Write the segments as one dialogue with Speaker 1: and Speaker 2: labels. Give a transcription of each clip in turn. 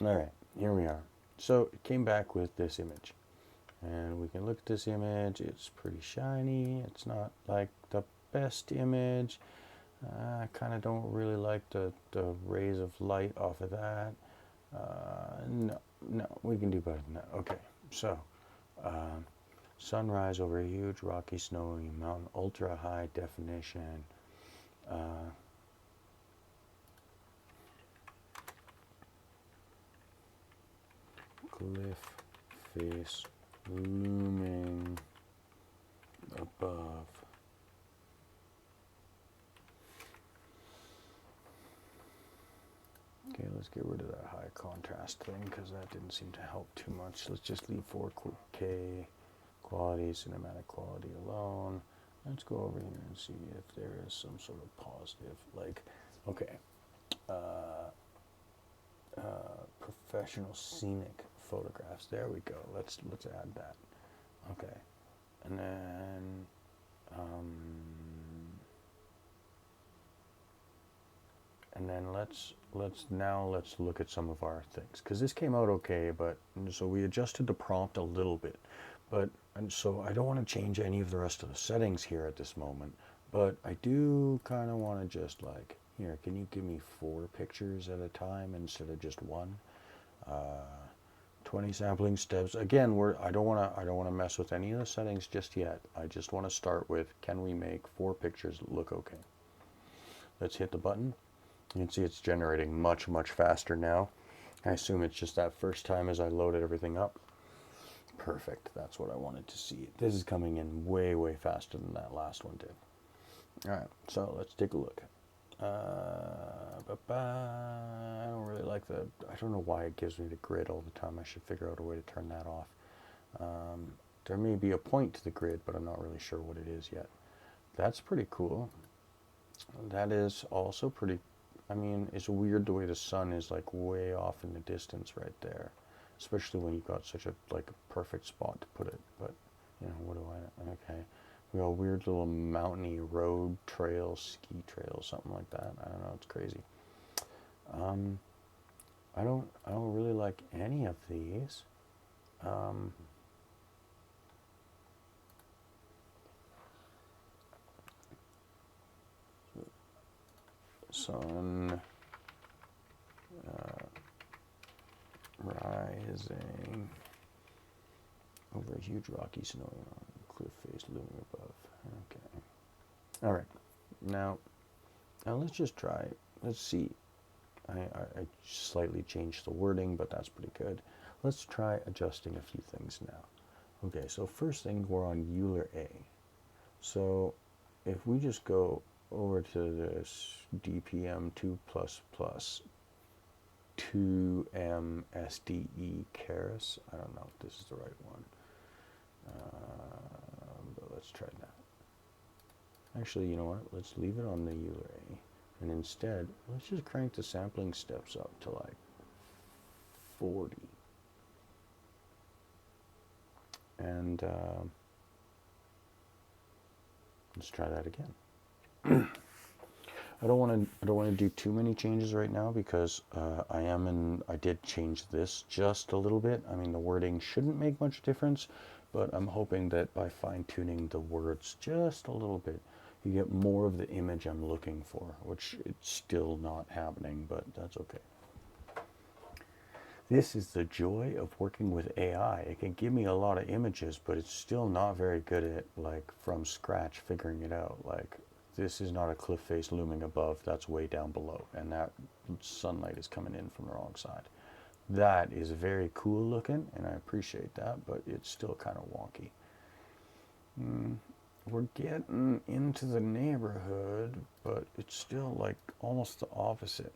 Speaker 1: All right, here we are. So it came back with this image. And we can look at this image. It's pretty shiny. It's not like the best image. I kind of don't really like the rays of light off of that. No, we can do better than that. Okay, so sunrise over a huge rocky snowy mountain, ultra high definition. Cliff face looming above. Okay, let's get rid of that high contrast thing because that didn't seem to help too much. Let's just leave 4K quality, cinematic quality alone. Let's go over here and see if there is some sort of positive, like, okay, professional scenic photographs. There we go. Let's add that. Okay, and then let's look at some of our things because this came out okay, but so we adjusted the prompt a little bit, but and so I don't want to change any of the rest of the settings here at this moment, but I do kind of want to just like, here, can you give me 4 pictures at a time instead of just one? 20 sampling steps. Again, I don't want to mess with any of the settings just yet. I just want to start with, can we make 4 pictures look okay? Let's hit the button. You can see it's generating much faster now. I assume it's just that first time as I loaded everything up. Perfect. That's what I wanted to see. This is coming in way faster than that last one did. All right, so let's take a look. I don't really like I don't know why it gives me the grid all the time. I should figure out a way to turn that off. There may be a point to the grid, but I'm not really sure what it is yet. That's pretty cool. That is also pretty, I mean, it's weird the way the sun is like way off in the distance right there, especially when you've got such a like a perfect spot to put it. But you know, what do I? Okay, we got a weird little mountainy road trail, ski trail, something like that. I don't know. It's crazy. I don't really like any of these. Sun rising over a huge rocky snowy mountain, cliff face looming above. Okay. All right. Now let's just try. Let's see. I slightly changed the wording, but that's pretty good. Let's try adjusting a few things now. Okay, so first thing, we're on Euler A. So if we just go over to this DPM2++ 2MSDE Keras. I don't know if this is the right one, but let's try that. Actually, you know what? Let's leave it on the Euler A, and instead, let's just crank the sampling steps up to like 40. And let's try that again. I don't want to do too many changes right now because I did change this just a little bit. I mean, the wording shouldn't make much difference, but I'm hoping that by fine-tuning the words just a little bit, you get more of the image I'm looking for, which it's still not happening, but that's okay. This is the joy of working with AI. It can give me a lot of images, but it's still not very good at, like, from scratch figuring it out. Like, this is not a cliff face looming above, that's way down below, and that sunlight is coming in from the wrong side. That is very cool looking, and I appreciate that, but it's still kind of wonky. We're getting into the neighborhood, but it's still like almost the opposite.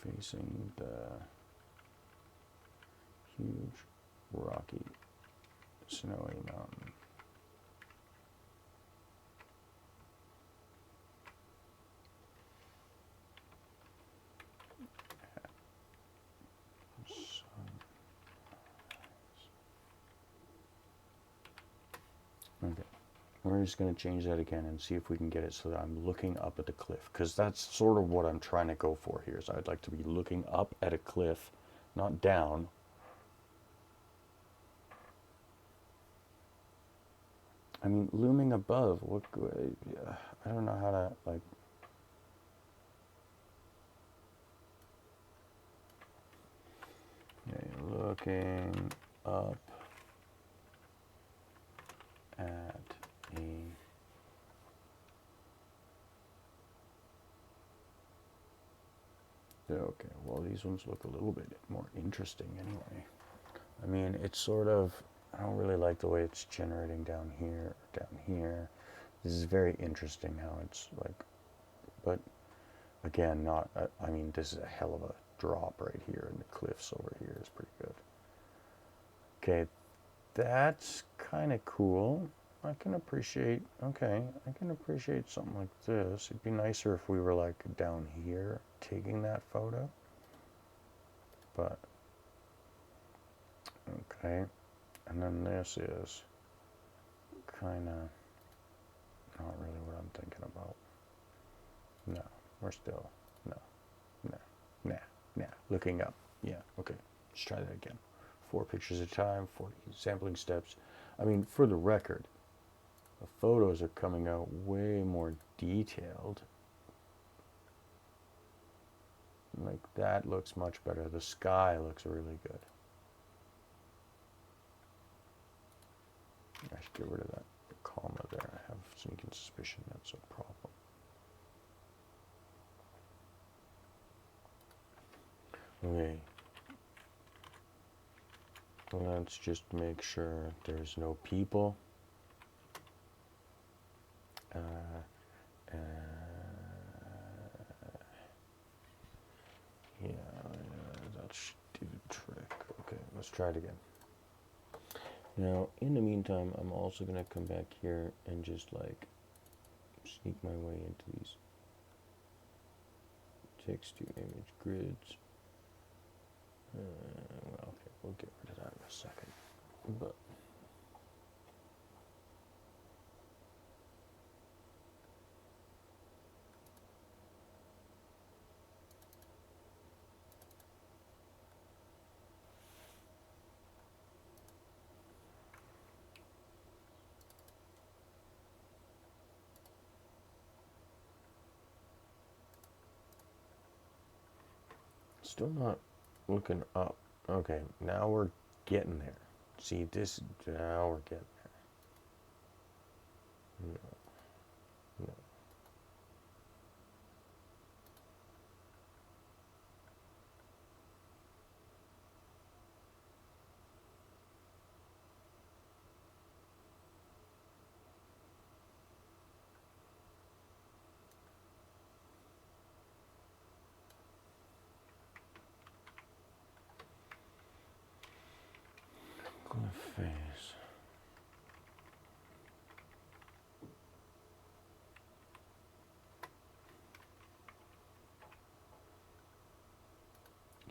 Speaker 1: Facing the huge rocky snowy mountain. We're just going to change that again and see if we can get it so that I'm looking up at the cliff, because that's sort of what I'm trying to go for here. So I'd like to be looking up at a cliff, not down. I mean, looming above, what, I don't know how to, like, okay, looking up at a, okay, well, these ones look a little bit more interesting anyway. I mean, it's sort of, I don't really like the way it's generating down here, down here. This is very interesting how it's like, but again, not, I mean, this is a hell of a drop right here, and the cliffs over here is pretty good. Okay, that's kind of cool. I can appreciate, okay, I can appreciate something like this. It'd be nicer if we were like down here taking that photo, but okay. And then this is kind of not really what I'm thinking about. No, we're still, no, nah, looking up. Yeah, okay, let's try that again. 4 pictures at a time, 40 sampling steps. I mean, for the record, the photos are coming out way more detailed. Like, that looks much better. The sky looks really good. I should get rid of that comma there. I have a sneaking suspicion that's a problem. Okay. Let's just make sure there's no people. Yeah, that should do the trick. Okay, let's try it again. Now, in the meantime, I'm also going to come back here and just like sneak my way into these text to image grids. Well, okay, we'll get rid of that in a second. But still not looking up. Okay, now we're getting there. See this, now we're getting there. No, no. Cliff face.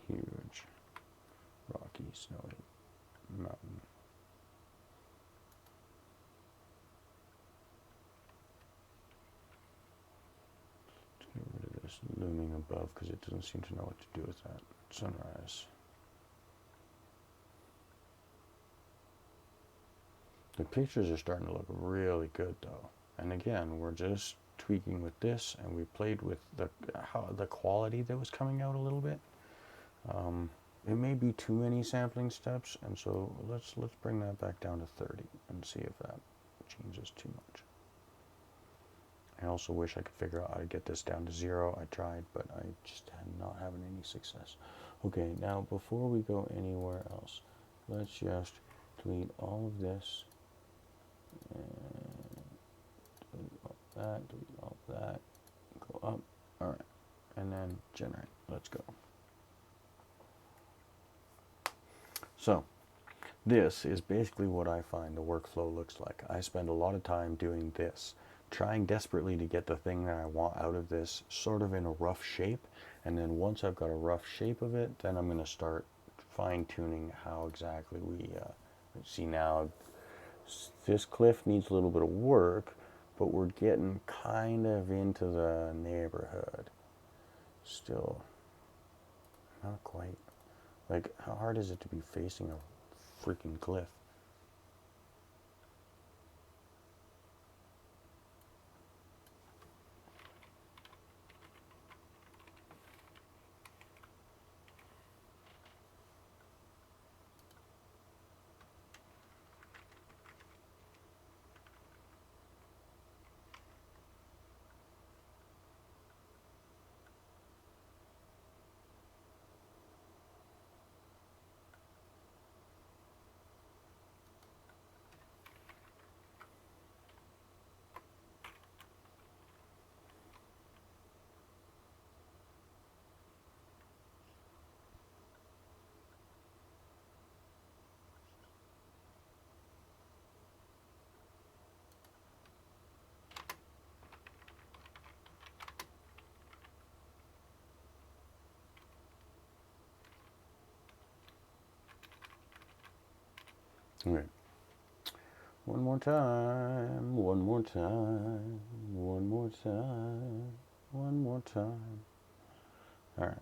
Speaker 1: Huge, rocky, snowy mountain. Let's get rid of this looming above because it doesn't seem to know what to do with that. Sunrise. The pictures are starting to look really good though. And again, we're just tweaking with this, and we played with the quality that was coming out a little bit. It may be too many sampling steps, and so let's bring that back down to 30 and see if that changes too much. I also wish I could figure out how to get this down to 0. I tried, but I just not having any success. Okay, now before we go anywhere else, let's just delete all of this. Delete all that, delete all that, go up, alright, and then generate, let's go. So, this is basically what I find the workflow looks like. I spend a lot of time doing this, trying desperately to get the thing that I want out of this sort of in a rough shape, and then once I've got a rough shape of it, then I'm going to start fine-tuning how exactly we see now. This cliff needs a little bit of work, but we're getting kind of into the neighborhood. Still, not quite. Like, how hard is it to be facing a freaking cliff? Okay. One more time, one more time, one more time, one more time. All right.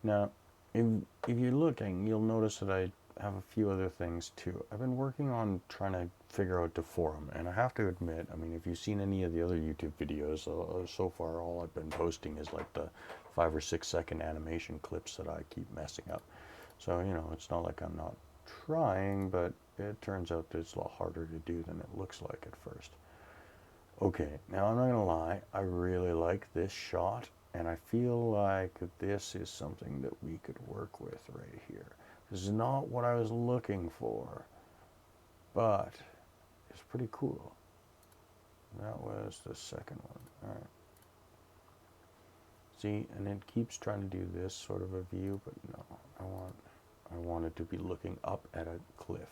Speaker 1: Now, if you're looking, you'll notice that I have a few other things too. I've been working on trying to figure out deforum, and I have to admit, I mean, if you've seen any of the other YouTube videos, so far all I've been posting is like the 5 or 6 second animation clips that I keep messing up. So, you know, it's not like I'm not trying, but it turns out that it's a lot harder to do than it looks like at first. Okay, now I'm not gonna lie, I really like this shot, and I feel like this is something that we could work with right here. This is not what I was looking for, but it's pretty cool. That was the second one. All right. See, and it keeps trying to do this sort of a view, but no, I want it to be looking up at a cliff.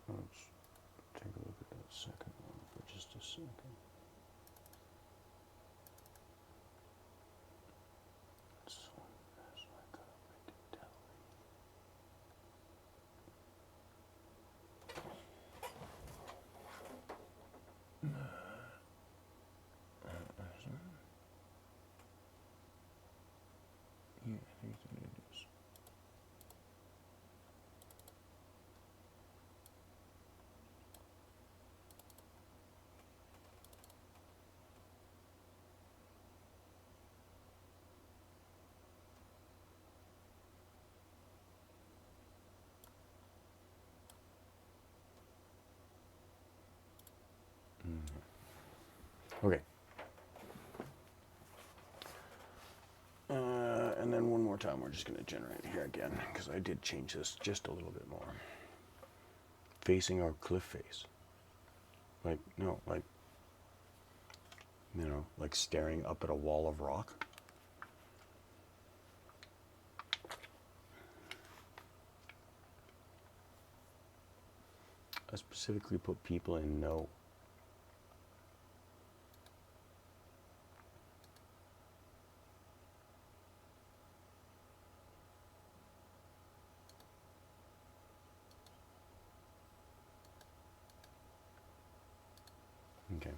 Speaker 1: Let's take a look at that second one for just a second. Yeah, I think that it is. Okay. And then one more time, we're just going to generate here again, because I did change this just a little bit more. Facing our cliff face. Like, no, like, you know, like staring up at a wall of rock. I specifically put people in no. Okay.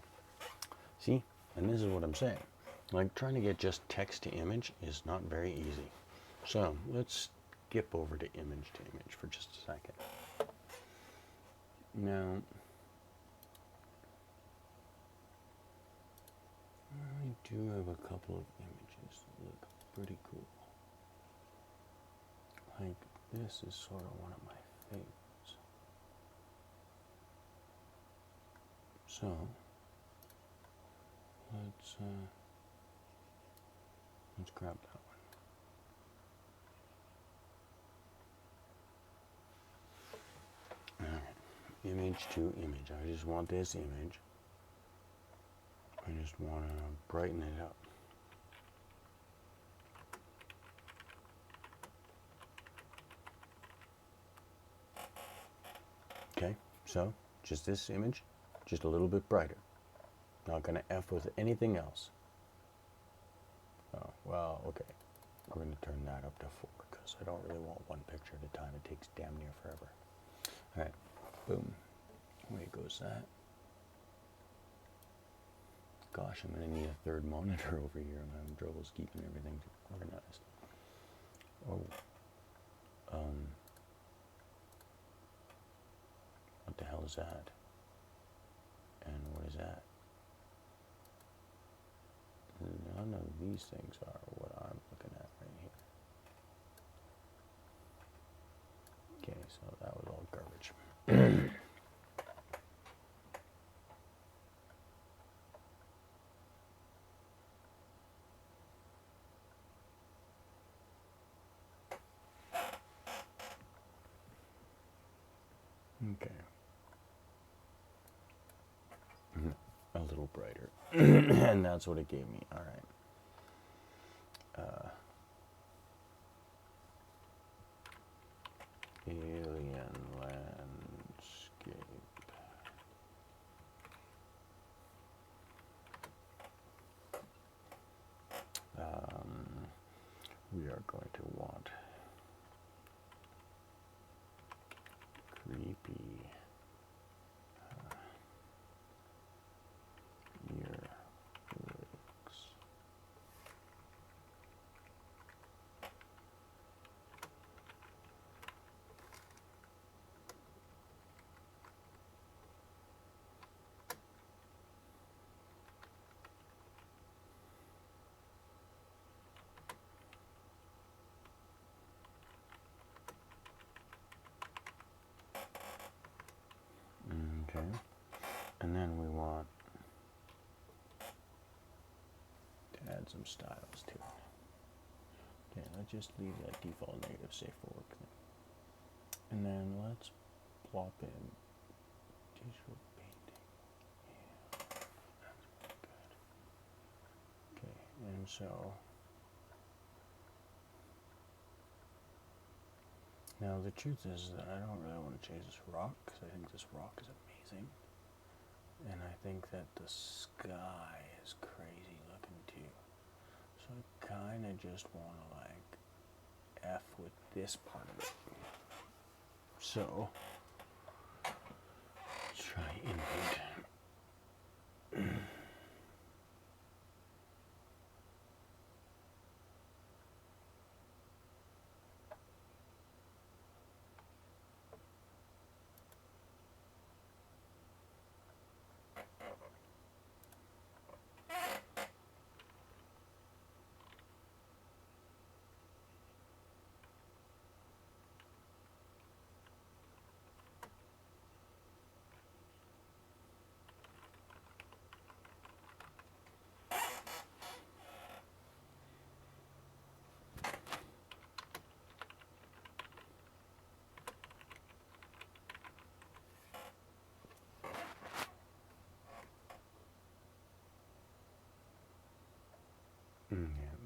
Speaker 1: See? And this is what I'm saying. Like, trying to get just text to image is not very easy. So, let's skip over to image for just a second. Now, I do have a couple of images that look pretty cool. Like, this is sort of one of my favorites. So, let's grab that one. All right. Image to image. I just want this image. I just want to brighten it up. Okay, so Just this image, just a little bit brighter. Not going to F with anything else. Oh, well, okay. We're going to turn that up to 4 because I don't really want one picture at a time. It takes damn near forever. All right, boom. Away goes that. Gosh, I'm going to need a third monitor over here. I'm having troubles keeping everything organized. Oh. What the hell is that? And what is that? None of these things are what I'm looking at right here. Okay, so that was all garbage. Okay. A little brighter. And that's what it gave me. All right. Alien landscape. We are going to want creepy earwigs. Okay, and then we want to add some styles to it. Okay, let's just leave that default negative safe for work thing. And then let's plop in digital painting. Yeah, that's really good. Okay, and so now the truth is that I don't really want to change this rock because I think this rock is amazing. And I think that the sky is crazy looking too. So I kind of just want to like F with this part of it. So let's try input.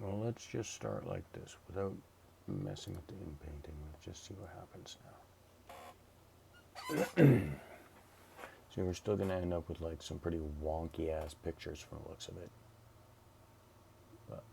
Speaker 1: Well, let's just start like this without messing with the inpainting. Let's just see what happens now. So we're still going to end up with like some pretty wonky ass pictures from the looks of it. But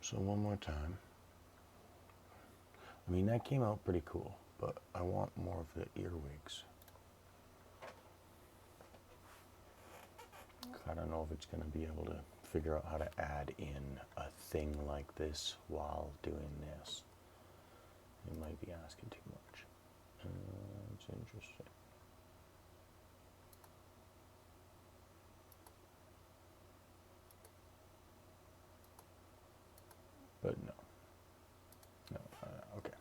Speaker 1: So one more time. I mean, that came out pretty cool, but I want more of the earwigs. I don't know if it's going to be able to figure out how to add in a thing like this while doing this. It might be asking too much. It's interesting. But no. No, okay.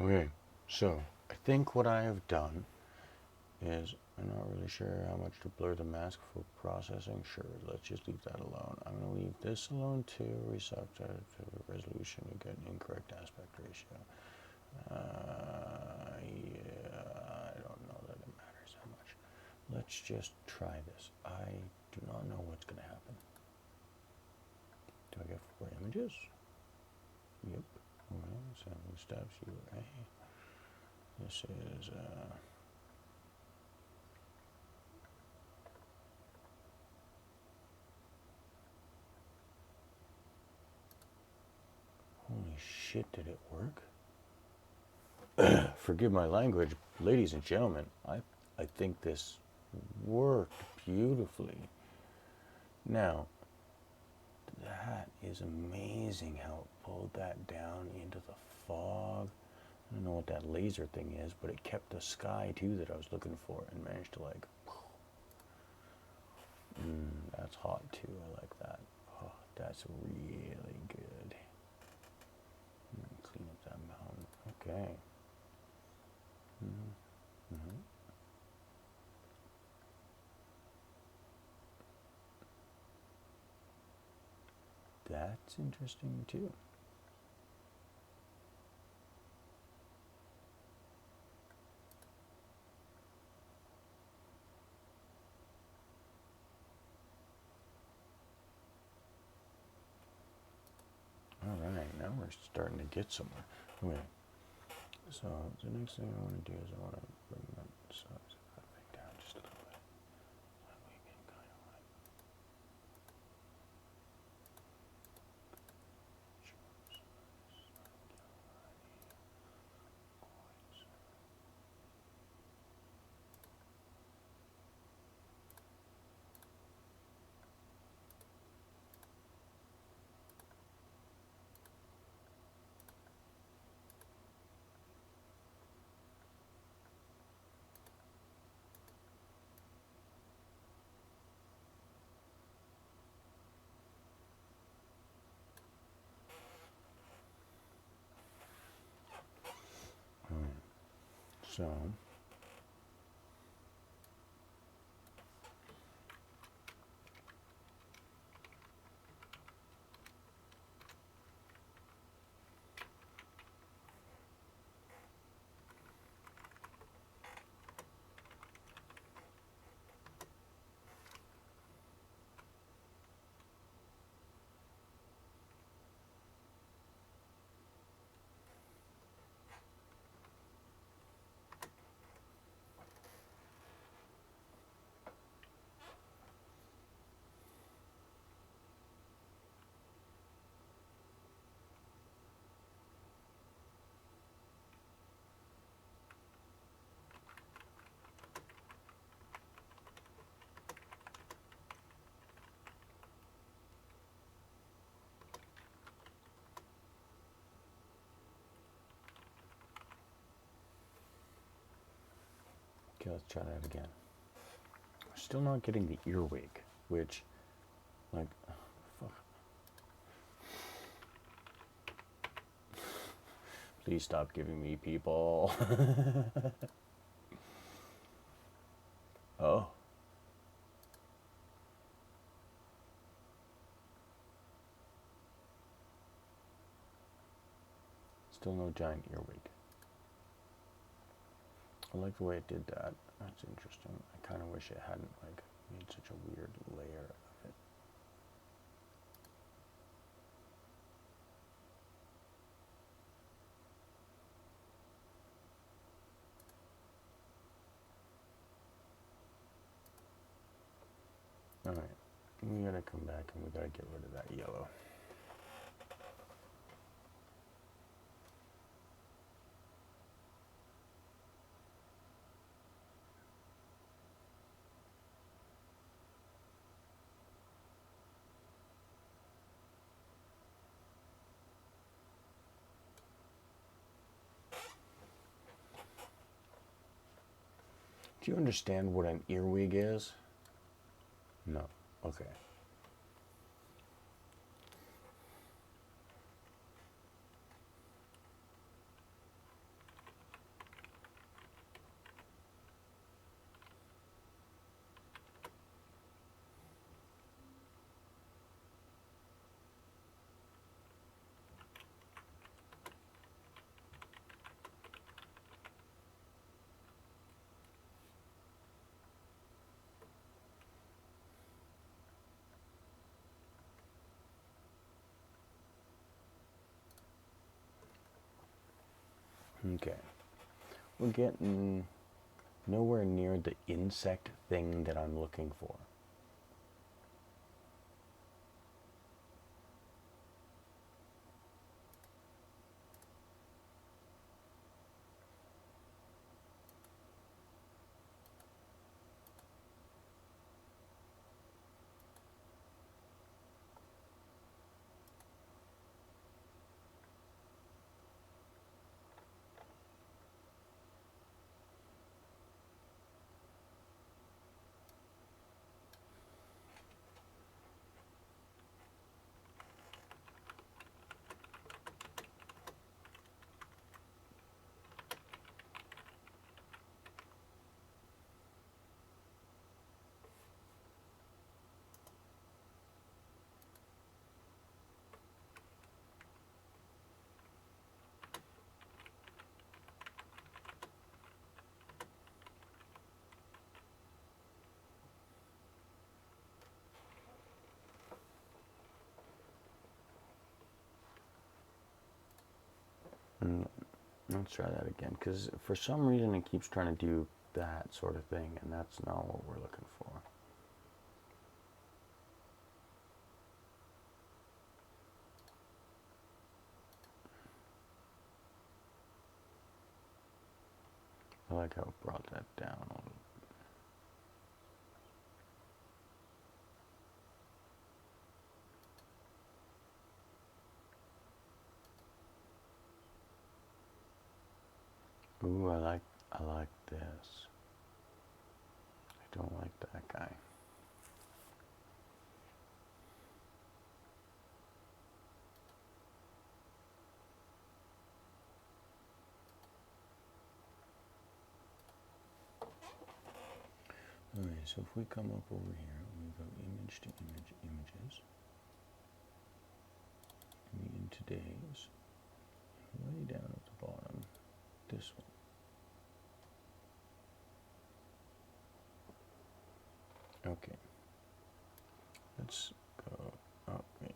Speaker 1: Okay, so I think what I have done is, I'm not really sure how much to blur the mask for processing. Sure, let's just leave that alone. I'm going to leave this alone too. Reset to resolution to get an incorrect aspect ratio. Yeah, I don't know that it matters that much. Let's just try this. I do not know what's going to happen. Do I get 4 images? Yep. Okay, 7 steps, UA. This is, holy shit, did it work? Forgive my language, ladies and gentlemen. I think this worked beautifully. Now, that is amazing how it pulled that down into the fog. I don't know what that laser thing is, but it kept the sky too that I was looking for and managed to like, that's hot too. I like that. Oh, that's really good. Clean up that mountain. Okay. That's interesting too. All right, now we're starting to get somewhere. Okay, so the next thing I want to do is I want to bring that size of that thing down just a little bit. That way we can kind of like so. Okay, let's try that again. We're still not getting the earwig, which, like, fuck. Please stop giving me people. Oh. Still no giant earwig. I like the way it did that. That's interesting. I kind of wish it hadn't like made such a weird layer of it. All right, we gotta come back and we gotta get rid of that yellow. Do you understand what an earwig is? No. Okay. Okay. We're getting nowhere near the insect thing that I'm looking for. Mm, let's try that again, because for some reason it keeps trying to do that sort of thing, and that's not what we're looking for. I like how it brought that down a little. Ooh, I like this. I don't like that guy. Alright, so if we come up over here, we go image to image, images, and in today's, way down at the bottom, this one. Okay. Let's go up. Wait.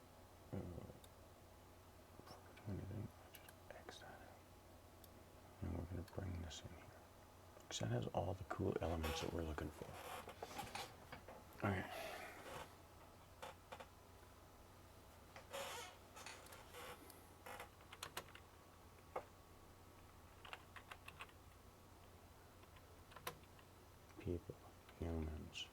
Speaker 1: Anything? Just X that out. And we're going to bring this in here. Because that has all the cool elements that we're looking for. Alright. People, humans.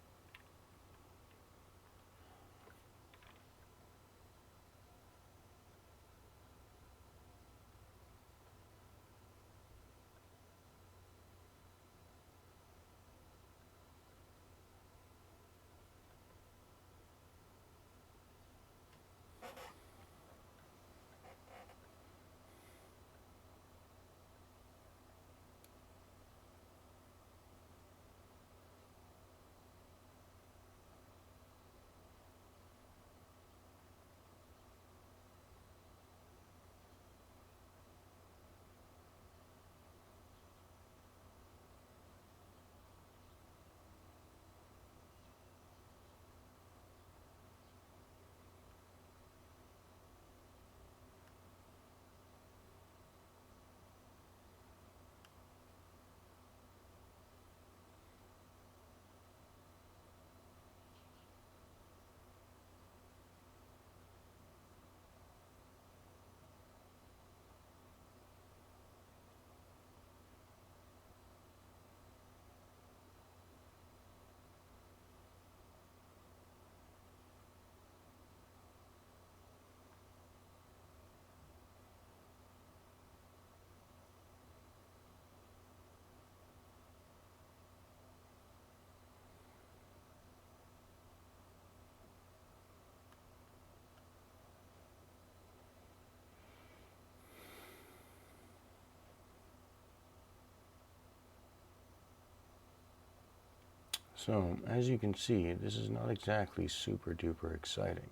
Speaker 1: So, as you can see, this is not exactly super duper exciting.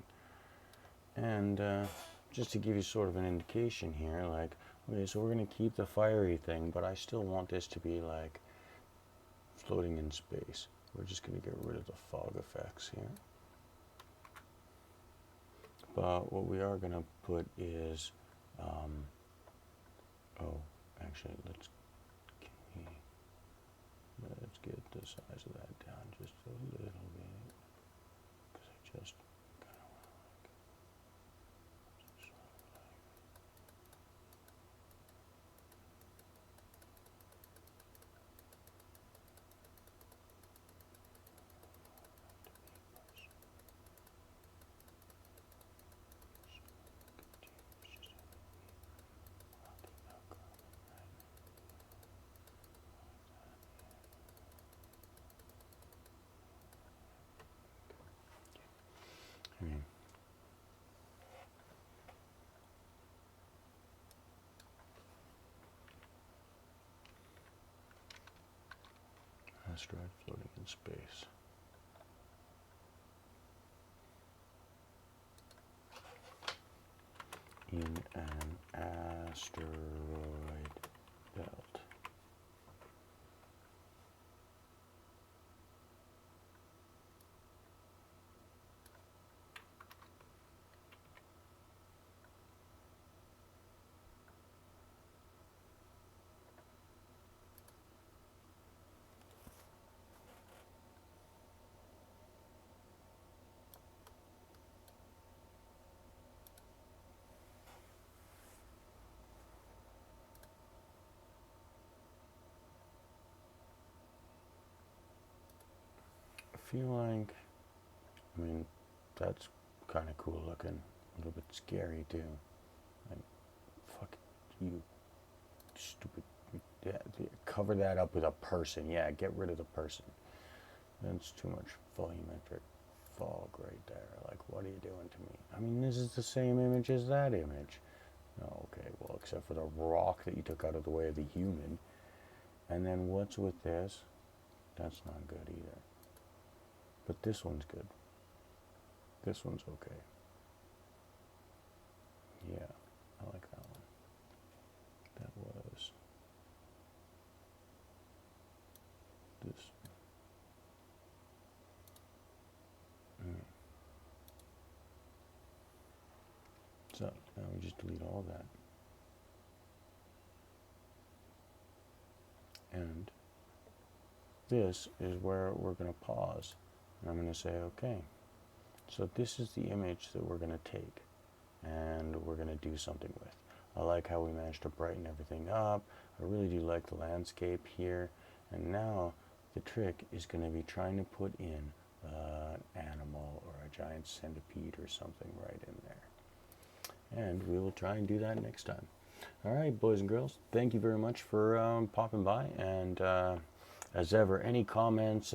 Speaker 1: And just to give you sort of an indication here, like, okay, so we're going to keep the fiery thing, but I still want this to be like floating in space. We're just going to get rid of the fog effects here. But what we are going to put is, oh, Actually, let's get the size of that down just a little bit, because I just kind of want to like sort of like. I mean, asteroid floating in space. In an asteroid belt. I feel like, I mean, that's kind of cool looking, a little bit scary too. Like, fuck you, stupid. Yeah, cover that up with a person. Yeah, get rid of the person. That's too much volumetric fog right there. Like, what are you doing to me? I mean, this is the same image as that image. Oh, okay, well, except for the rock that you took out of the way of the human. And then what's with this? That's not good either. But this one's good. This one's okay. Yeah, I like that one. That was this. So now we just delete all that. And this is where we're going to pause. And I'm going to say, okay, so this is the image that we're going to take and we're going to do something with. I like how we managed to brighten everything up. I really do like the landscape here. And now the trick is going to be trying to put in an animal or a giant centipede or something right in there. And we will try and do that next time. All right, boys and girls, thank you very much for popping by. And as ever, any comments,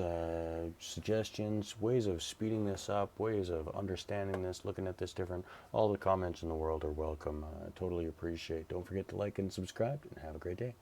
Speaker 1: suggestions, ways of speeding this up, ways of understanding this, looking at this different, all the comments in the world are welcome. Totally appreciate. Don't forget to like and subscribe, and have a great day.